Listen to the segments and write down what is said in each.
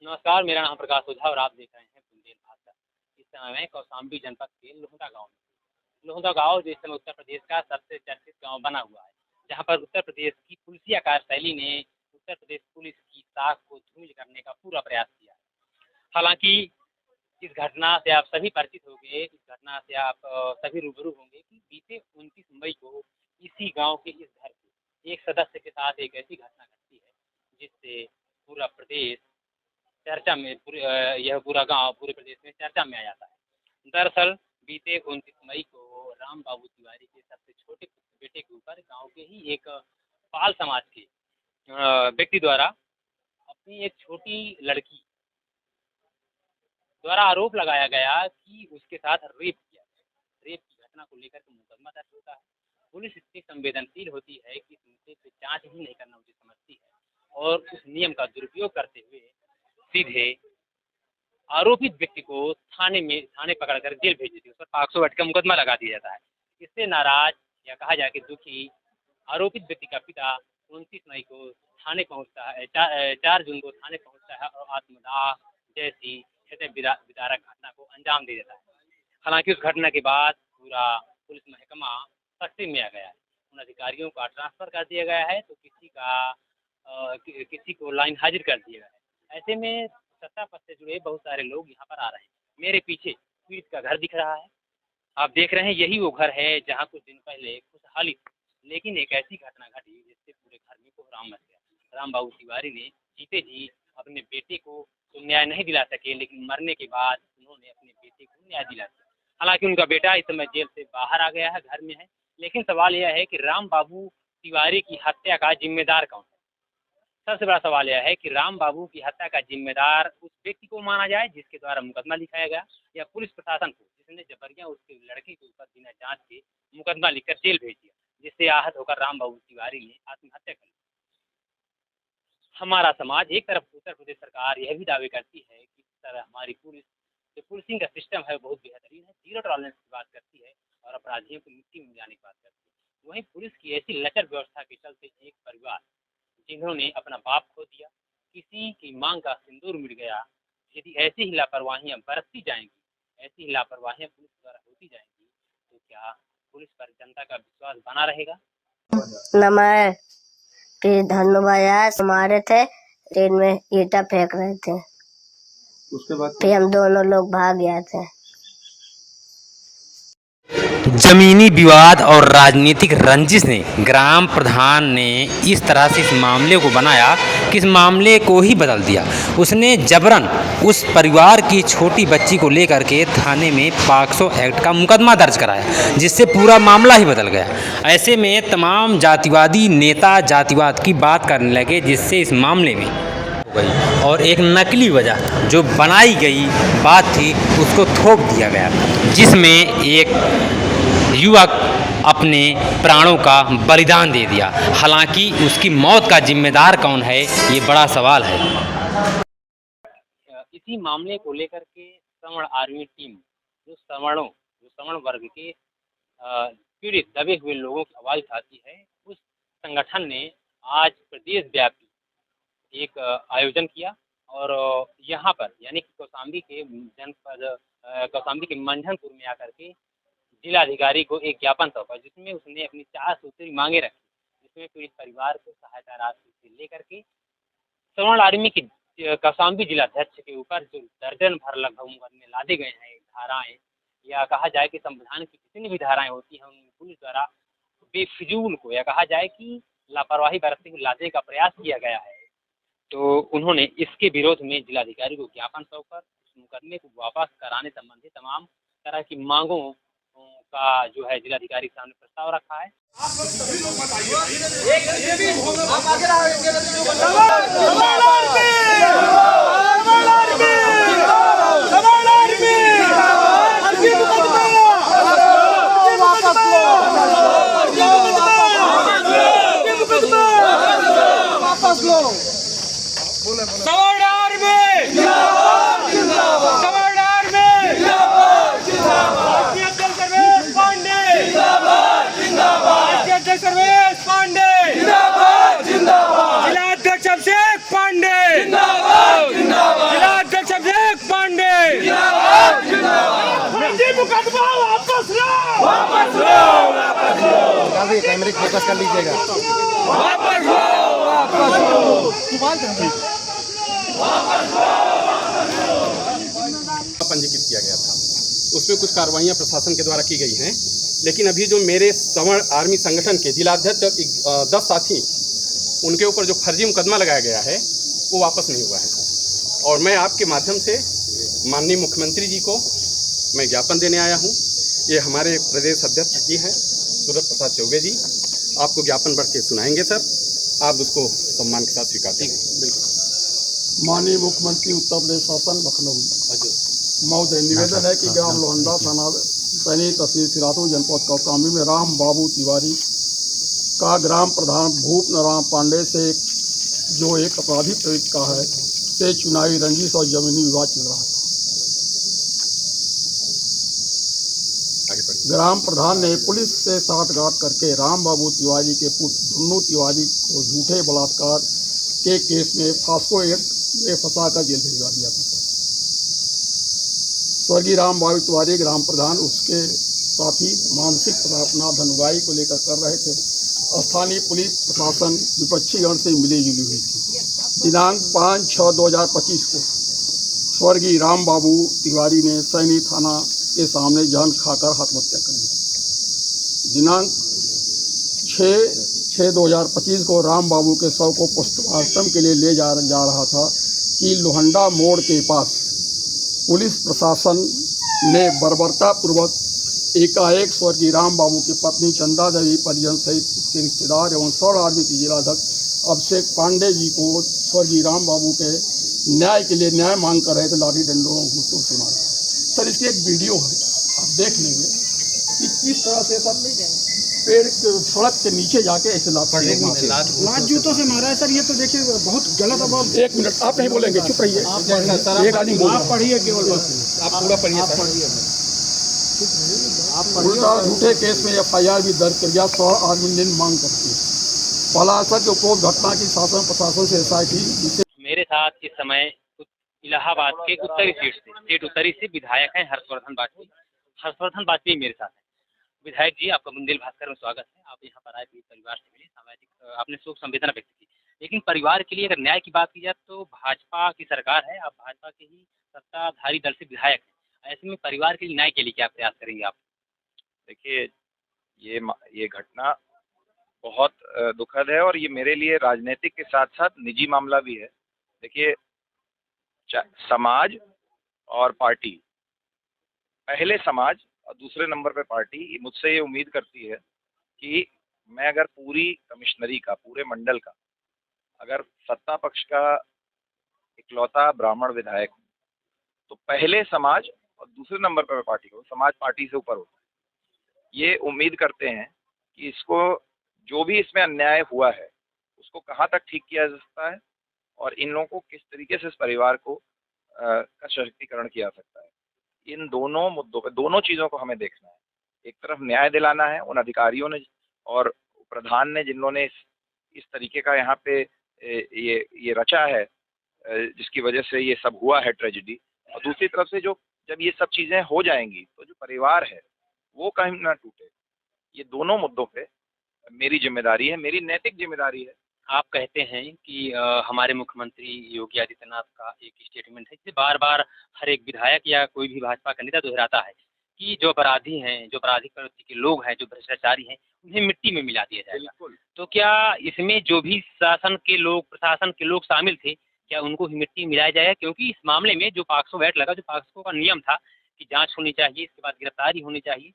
नमस्कार, मेरा नाम प्रकाश ओझा और आप देख रहे हैं बुंदेल भाषा। इस समय मैं कौशाम्बी जनपद के लोहंदा गांव में। लोहंदा गांव जो इस समय उत्तर प्रदेश का सबसे चर्चित गांव बना हुआ है, जहां पर उत्तर प्रदेश की पुलिसिया कार्यशैली ने उत्तर प्रदेश पुलिस की साख को धूमिल करने का पूरा प्रयास किया है। हालांकि इस घटना से आप सभी परिचित होंगे, इस घटना से आप सभी रूबरू होंगे कि बीते 29 मई को इसी गांव के इस घर के एक सदस्य के साथ एक ऐसी घटना घटती है जिससे पूरा प्रदेश चर्चा में यह पूरा गांव पूरे प्रदेश में चर्चा में आ जाता है। दरअसल बीते 29 मई को राम बाबू तिवारी के सबसे छोटे बेटे के ऊपर गांव के ही एक पाल समाज के व्यक्ति द्वारा अपनी एक छोटी लड़की द्वारा आरोप लगाया गया कि उसके साथ रेप किया गया। रेप की घटना को लेकर के मुकदमा दर्ज होता है। पुलिस इतनी संवेदनशील होती है कि इस मुद्दे पे जांच ही नहीं करना उचित समझती है और उस नियम का दुरुपयोग करते हुए सीधे आरोपित व्यक्ति को थाने पकड़कर जेल भेज देती है। उस पर 508 का मुकदमा लगा दिया जाता है। इससे नाराज या कहा जाए कि दुखी आरोपित व्यक्ति का पिता 29 मई को थाने पहुंचता है, 4 जून को थाने पहुंचता है और आत्मदाह जैसी हृदय विदारक घटना को अंजाम दे देता है। हालांकि उस घटना के बाद पूरा पुलिस महकमा सख्ती में आ गया है। उन अधिकारियों का ट्रांसफर कर दिया गया है तो किसी को लाइन हाजिर कर दिया गया है। ऐसे में सत्ता पद से जुड़े बहुत सारे लोग यहाँ पर आ रहे हैं। मेरे पीछे पीड़ित का घर दिख रहा है, आप देख रहे हैं, यही वो घर है जहाँ कुछ दिन पहले खुशहाली थी, लेकिन एक ऐसी घटना घटी जिससे पूरे घर में कोहराम मच गया। राम बाबू तिवारी ने जीते जी अपने बेटे को तो न्याय नहीं दिला सके, लेकिन मरने के बाद उन्होंने अपने बेटे को न्याय दिला दिया। हालांकि उनका बेटा इस समय जेल से बाहर आ गया है, घर में है, लेकिन सवाल यह है कि राम बाबू तिवारी की हत्या का जिम्मेदार कौन है। सबसे बड़ा सवाल यह है कि राम बाबू की हत्या का जिम्मेदार उस व्यक्ति को माना जाए जिसके द्वारा मुकदमा लिखाया गया, या पुलिस प्रशासन को जिसने जबरिया उसके लड़के के ऊपर बिना जांच के मुकदमा लिखकर जेल भेज दिया, जिससे आहत होकर राम बाबू तिवारी ने आत्महत्या कर ली। हमारा समाज एक तरफ उत्तर प्रदेश सरकार यह भी दावे करती है कि इस तरह हमारी पुलिसिंग का सिस्टम है बहुत बेहतरीन है, जीरो टॉलरेंस की बात करती है और अपराधियों को मिट्टी में मिलाने की बात करती है। वहीं पुलिस की ऐसी लचर व्यवस्था के चलते एक परिवार जिन्होंने अपना बाप खो दिया, किसी की मांग का सिंदूर मिट गया, यदि ऐसी ही लापरवाहियां बरतती जाएंगी, ऐसी ही लापरवाहियां पुलिस द्वारा होती जाएंगी, तो क्या पुलिस पर जनता का विश्वास बना रहेगा? नमः कि धन्यवाद हमारे थे, ट्रेन में ईटा फेंक रहे थे, उसके बाद फिर हम दोनों लोग भाग गए थे। जमीनी विवाद और राजनीतिक रंजिश ने ग्राम प्रधान ने इस तरह से इस मामले को बनाया कि इस मामले को ही बदल दिया। उसने जबरन उस परिवार की छोटी बच्ची को लेकर के थाने में पॉक्सो एक्ट का मुकदमा दर्ज कराया, जिससे पूरा मामला ही बदल गया। ऐसे में तमाम जातिवादी नेता जातिवाद की बात करने लगे, जिससे इस मामले में गई और एक नकली वजह जो बनाई गई बात थी उसको थोप दिया गया, जिसमें एक युवक अपने प्राणों का बलिदान दे दिया। हालांकि उसकी मौत का जिम्मेदार कौन है, ये बड़ा सवाल है। इसी मामले को लेकर के सवर्ण आर्मी टीम जो सवर्ण वर्ग के पीड़ित दबे हुए लोगों की आवाज उठाती है, उस संगठन ने आज प्रदेश व्यापी एक आयोजन किया और यहाँ पर यानी कि कौशाम्बी के मंझनपुर में आकर के जिलाधिकारी को एक ज्ञापन सौंपा, जिसमें उसने अपनी 4 सूत्री मांगे रखी, जिसमें पीड़ित परिवार को सहायता राशि से लेकर के सवर्ण आर्मी की कौशाम्बी जिलाध्यक्ष के ऊपर जो दर्जन भर लगभग मुकदमे लादे गए हैं, धाराएं या कहा जाए कि संविधान की जितनी भी धाराएं होती हैं उनमें पुलिस द्वारा बेफिजूल को या कहा जाए कि लापरवाही बरतते हुए लादे का प्रयास किया गया है। तो उन्होंने इसके विरोध में जिलाधिकारी को ज्ञापन सौंपकर उस मुकदमे को वापस कराने संबंधी तमाम तरह की मांगों का जो है जिलाधिकारी के सामने प्रस्ताव रखा है। जिलाध्यक्ष अभिषेक पांडे कैमरे फोकस कर लीजिएगा। पंजीकृत किया गया था, उसमें कुछ कार्रवाइयाँ प्रशासन के द्वारा की गई हैं, लेकिन अभी जो मेरे सवर्ण आर्मी संगठन के जिलाध्यक्ष 10 साथी, उनके ऊपर जो फर्जी मुकदमा लगाया गया है वो वापस नहीं हुआ है सर। और मैं आपके माध्यम से माननीय मुख्यमंत्री जी को मैं ज्ञापन देने आया हूँ। ये हमारे प्रदेश अध्यक्ष जी हैं सूरत प्रसाद चौबे जी, आपको ज्ञापन बढ़ के सुनाएंगे सर, आप उसको सम्मान के साथ स्वीकार करें। बिल्कुल। माननीय मुख्यमंत्री उत्तर प्रदेश शासन लखनऊ महोदय, निवेदन है कि ग्राम लोहंडा थाना सैनी तहसील सिराथू जनपद कौशाम्बी में राम बाबू तिवारी का ग्राम प्रधान भूप नारायण पांडे से जो एक अपराधी प्रवृत्ति का है से चुनावी रंजिश और जमीनी विवाद चल रहा था। ग्राम प्रधान ने पुलिस से साठगांठ करके राम बाबू तिवारी के पुत्र धुन्नू तिवारी को झूठे बलात्कार के केस में फास्को एक्ट में फंसाकर जेल भिजवा दिया था। स्वर्गीय राम बाबू तिवारी ग्राम प्रधान उसके साथी मानसिक अपना धनुगाई को लेकर कर रहे थे। स्थानीय पुलिस प्रशासन विपक्षी गण से मिली जुली हुई थी। दिनांक 5/6/2025 को स्वर्गीय राम बाबू तिवारी ने सैनी थाना के सामने जान खाकर आत्महत्या कर ली। दिनांक 6/6/2025 को राम बाबू के शव को पोस्टमार्टम के लिए ले जा रहा था कि लोहंडा मोड़ के पास पुलिस प्रशासन ने बर्बरतापूर्वक एकाएक स्वर्गीय राम बाबू की पत्नी चंदा देवी परिजन सहित उसके रिश्तेदार एवं सौर आर्मी के जिलाध्यक्ष अभिषेक पांडे जी को स्वर्गीय राम बाबू के न्याय के लिए न्याय मांग कर रहे थे, लाठी डंडों घूसों से मारा। सर इसकी एक वीडियो है, आप देख लेंगे कि किस तरह से सब पेड़ सड़क के नीचे जाके ऐसे लात जूतों से मारा है। सर ये तो देखिए बहुत गलत। अब 1 मिनट आप नहीं बोलेंगे, चुप रहिए। एक आदमी आप पढ़िए, केवल बस आप पूरा पढ़िए। उल्टा झूठे केस में FIR भी दर्ज कर दिया। 100 आदमी ने मांग करती है। पलासर के उपरोक्त घटना की शासन प्रशासन से SIT मेरे साथ इस समय इलाहाबाद के उत्तरी सीट उत्तरी से विधायक हैं हर्षवर्धन वाजपेयी। हर्षवर्धन वाजपेयी मेरे साथ हैं। विधायक जी, आपका बुंदेल भास्कर में स्वागत है। आप यहाँ पर आए भी परिवार से मिले, सामाजिक आपने शोक संवेदना व्यक्त की, लेकिन परिवार के लिए अगर न्याय की बात की जाए तो भाजपा की सरकार है, आप भाजपा के ही सत्ताधारी दल से विधायक हैं। ऐसे में परिवार के लिए न्याय के लिए क्या प्रयास करेंगे आप? देखिए, ये घटना बहुत दुखद है और ये मेरे लिए राजनीतिक के साथ साथ निजी मामला भी है। देखिए, समाज और पार्टी, पहले समाज और दूसरे नंबर पे पार्टी मुझसे ये उम्मीद करती है कि मैं अगर पूरी कमिश्नरी का, पूरे मंडल का, अगर सत्ता पक्ष का इकलौता ब्राह्मण विधायक हूँ तो पहले समाज और दूसरे नंबर पर पार्टी हो। समाज पार्टी से ऊपर होता है। ये उम्मीद करते हैं कि इसको, जो भी इसमें अन्याय हुआ है उसको कहाँ तक ठीक किया जा सकता है और इन लोगों को किस तरीके से इस परिवार को का सशक्तिकरण किया जा सकता है। इन दोनों मुद्दों पे, दोनों चीज़ों को हमें देखना है। एक तरफ न्याय दिलाना है उन अधिकारियों ने और प्रधान ने जिन्होंने इस तरीके का यहाँ पे ये रचा है, जिसकी वजह से ये सब हुआ है ट्रेजेडी। और दूसरी तरफ से जो जब ये सब चीज़ें हो जाएंगी तो जो परिवार है वो कहीं ना टूटे। ये दोनों मुद्दों पे मेरी जिम्मेदारी है, मेरी नैतिक जिम्मेदारी है। आप कहते हैं कि हमारे मुख्यमंत्री योगी आदित्यनाथ का एक स्टेटमेंट है जिसे बार बार हर एक विधायक या कोई भी भाजपा का नेता दोहराता है कि जो अपराधी हैं, जो आपराधिक प्रवृत्ति के लोग हैं, जो भ्रष्टाचारी हैं, उन्हें मिट्टी में मिला दिया जाएगा। तो क्या इसमें जो भी शासन के लोग, प्रशासन के लोग शामिल थे, क्या उनको भी मिट्टी में मिलाया जाएगा? क्योंकि इस मामले में जो पॉक्सो एक्ट लगा, जो पॉक्सो का नियम था कि जाँच होनी चाहिए, इसके बाद गिरफ्तारी होनी चाहिए,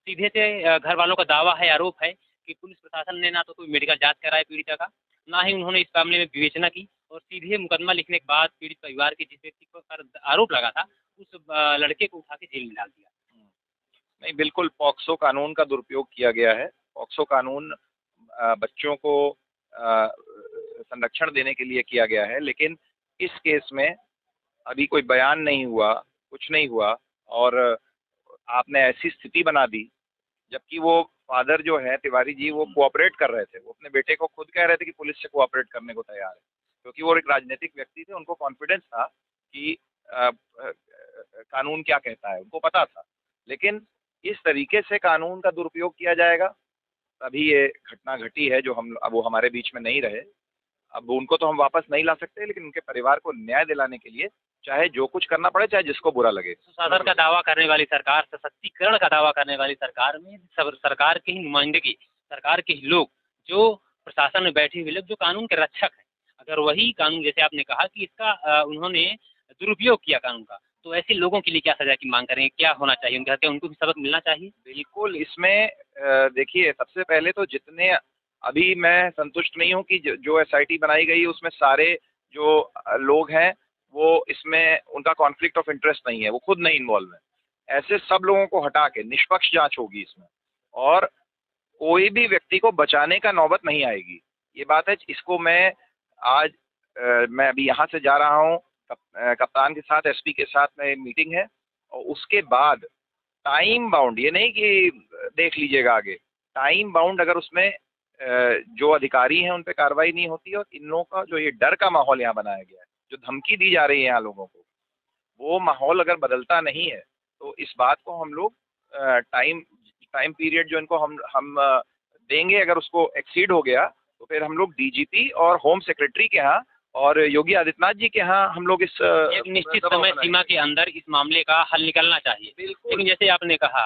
सीधे से घर वालों का दावा है, आरोप है कि पुलिस प्रशासन ने ना तो कोई मेडिकल जांच कराया पीड़िता का, ना ही उन्होंने इस मामले में विवेचना की, और सीधे मुकदमा लिखने के बाद पीड़ित परिवार के जिस व्यक्ति पर आरोप लगा था उस लड़के को उठा के जेल में डाल दिया। नहीं, बिल्कुल पॉक्सो कानून का दुरुपयोग किया गया है। पॉक्सो कानून बच्चों को संरक्षण देने के लिए किया गया है, लेकिन इस केस में अभी कोई बयान नहीं हुआ, कुछ नहीं हुआ, और आपने ऐसी स्थिति बना दी जबकि वो फादर जो है तिवारी जी, वो कोऑपरेट कर रहे थे। वो अपने बेटे को खुद कह रहे थे कि पुलिस से कोऑपरेट करने को तैयार है, क्योंकि वो एक राजनीतिक व्यक्ति थे। उनको कॉन्फिडेंस था कि कानून क्या कहता है, उनको पता था। लेकिन इस तरीके से कानून का दुरुपयोग किया जाएगा तभी ये घटना घटी है जो हम अब वो हमारे बीच में नहीं रहे। अब उनको तो हम वापस नहीं ला सकते, लेकिन उनके परिवार को न्याय दिलाने के लिए चाहे जो कुछ करना पड़े, चाहे जिसको बुरा लगे। सुशासन का दावा करने वाली सरकार, सशक्तिकरण का दावा करने वाली सरकार में सरकार के ही नुमाइंदगी, सरकार के ही लोग, जो प्रशासन में बैठे हुए लोग, जो कानून के रक्षक हैं, अगर वही कानून, जैसे आपने कहा कि इसका उन्होंने दुरुपयोग किया कानून का, तो ऐसे लोगों के लिए क्या सजा की मांग करें? क्या होना चाहिए उनके साथ? उनको भी सबक मिलना चाहिए? बिल्कुल। इसमें देखिए, सबसे पहले तो जितने अभी मैं संतुष्ट नहीं हूँ कि जो एसआईटी बनाई गई है उसमें सारे जो लोग हैं वो इसमें उनका कॉन्फ्लिक्ट ऑफ इंटरेस्ट नहीं है, वो खुद नहीं इन्वॉल्व है। ऐसे सब लोगों को हटा के निष्पक्ष जांच होगी इसमें, और कोई भी व्यक्ति को बचाने का नौबत नहीं आएगी। ये बात है। इसको मैं आज मैं अभी यहाँ से जा रहा हूँ, कप्तान के साथ, एसपी के साथ में मीटिंग है, और उसके बाद टाइम बाउंड, ये नहीं कि देख लीजिएगा आगे, टाइम बाउंड अगर उसमें जो अधिकारी हैं उन पे कार्रवाई नहीं होती है, और इन लोगों का जो ये डर का माहौल यहाँ बनाया गया है, जो धमकी दी जा रही है यहाँ लोगों को, वो माहौल अगर बदलता नहीं है तो इस बात को हम लोग टाइम पीरियड जो इनको हम देंगे, अगर उसको एक्सीड हो गया तो फिर हम लोग डीजीपी और होम सेक्रेटरी के यहाँ और योगी आदित्यनाथ जी के यहाँ हम लोग इस एक निश्चित समय सीमा के अंदर इस मामले का हल निकलना चाहिए। लेकिन जैसे आपने कहा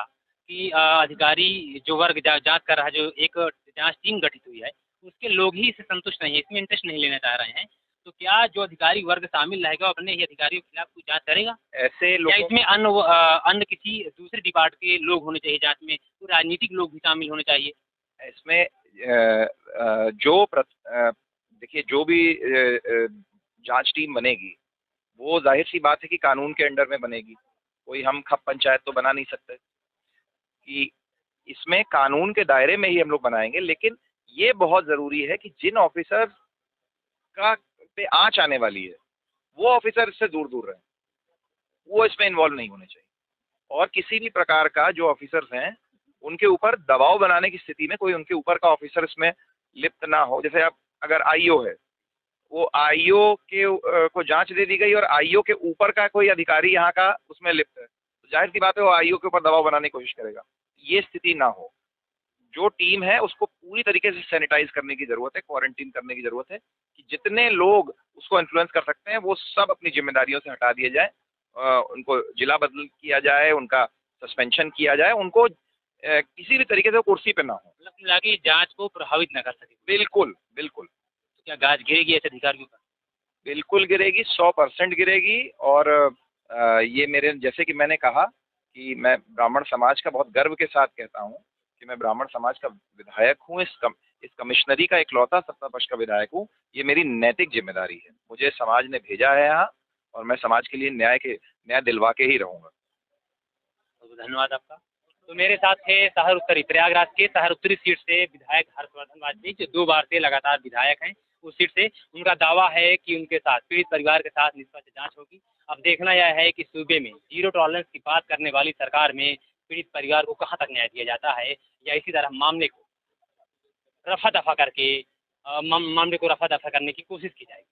कि अधिकारी जो वर्ग जांच कर रहा है, जो एक जांच टीम गठित हुई है, उसके लोग ही इससे संतुष्ट नहीं है, इसमें इंटरेस्ट नहीं लेना चाह रहे हैं, तो क्या जो अधिकारी वर्ग शामिल रहेगा वो अपने ही अधिकारियों के खिलाफ कोई जांच करेगा? ऐसे लोग, क्या इसमें अन्य किसी दूसरे डिपार्ट के लोग होने चाहिए जांच में, तो राजनीतिक लोग भी शामिल होने चाहिए? इसमें देखिए, जो भी जांच टीम बनेगी वो जाहिर सी बात है कि कानून के अंडर में बनेगी। कोई हम खप पंचायत तो बना नहीं सकते, कि इसमें कानून के दायरे में ही हम लोग बनाएंगे। लेकिन ये बहुत ज़रूरी है कि जिन ऑफिसर का पे आँच आने वाली है वो ऑफिसर इससे दूर दूर रहें, वो इसमें इन्वॉल्व नहीं होने चाहिए, और किसी भी प्रकार का जो ऑफिसर्स हैं उनके ऊपर दबाव बनाने की स्थिति में कोई उनके ऊपर का ऑफिसर इसमें लिप्त ना हो। जैसे अब अगर आईओ है, वो आईओ के को जांच दे दी गई और आईओ के ऊपर का कोई अधिकारी यहाँ का उसमें लिप्त है, तो जाहिर सी बात है वो आईओ के ऊपर दबाव बनाने की कोशिश करेगा। ये स्थिति ना हो। जो टीम है उसको पूरी तरीके से सैनिटाइज करने की ज़रूरत है, क्वारंटीन करने की ज़रूरत है, कि जितने लोग उसको इन्फ्लुएंस कर सकते हैं वो सब अपनी जिम्मेदारियों से हटा दिए जाए, उनको जिला बदल किया जाए, उनका सस्पेंशन किया जाए, उनको किसी भी तरीके से वो कुर्सी पे ना हो, मतलब कि जांच को प्रभावित न कर सके। बिल्कुल बिल्कुल। तो क्या गाज गिरेगी ऐसे अधिकारियों पर? बिल्कुल गिरेगी, 100% गिरेगी। और ये मेरे, जैसे कि मैंने कहा कि मैं ब्राह्मण समाज का बहुत गर्व के साथ कहता हूँ कि मैं ब्राह्मण समाज का विधायक हूँ, इस कमिश्नरी का इकलौता सत्तापक्ष का विधायक हूँ। ये मेरी नैतिक जिम्मेदारी है, मुझे समाज ने भेजा है यहाँ, और मैं समाज के लिए न्याय दिलवा के ही रहूँगा। तो धन्यवाद आपका। तो मेरे साथ थे शहर उत्तरी, प्रयागराज के शहर उत्तरी सीट से विधायक हर्षवर्धन वाजपेयी, जो 2 बार से लगातार विधायक हैं उस सीट से। उनका दावा है कि उनके साथ, पीड़ित परिवार के साथ निष्पक्ष जांच होगी। अब देखना यह है कि सूबे में जीरो टॉलरेंस की बात करने वाली सरकार में पीड़ित परिवार को कहाँ तक न्याय दिया जाता है, या इसी तरह मामले को रफा दफा करके मामले को रफा दफा करने की कोशिश की जाएगी।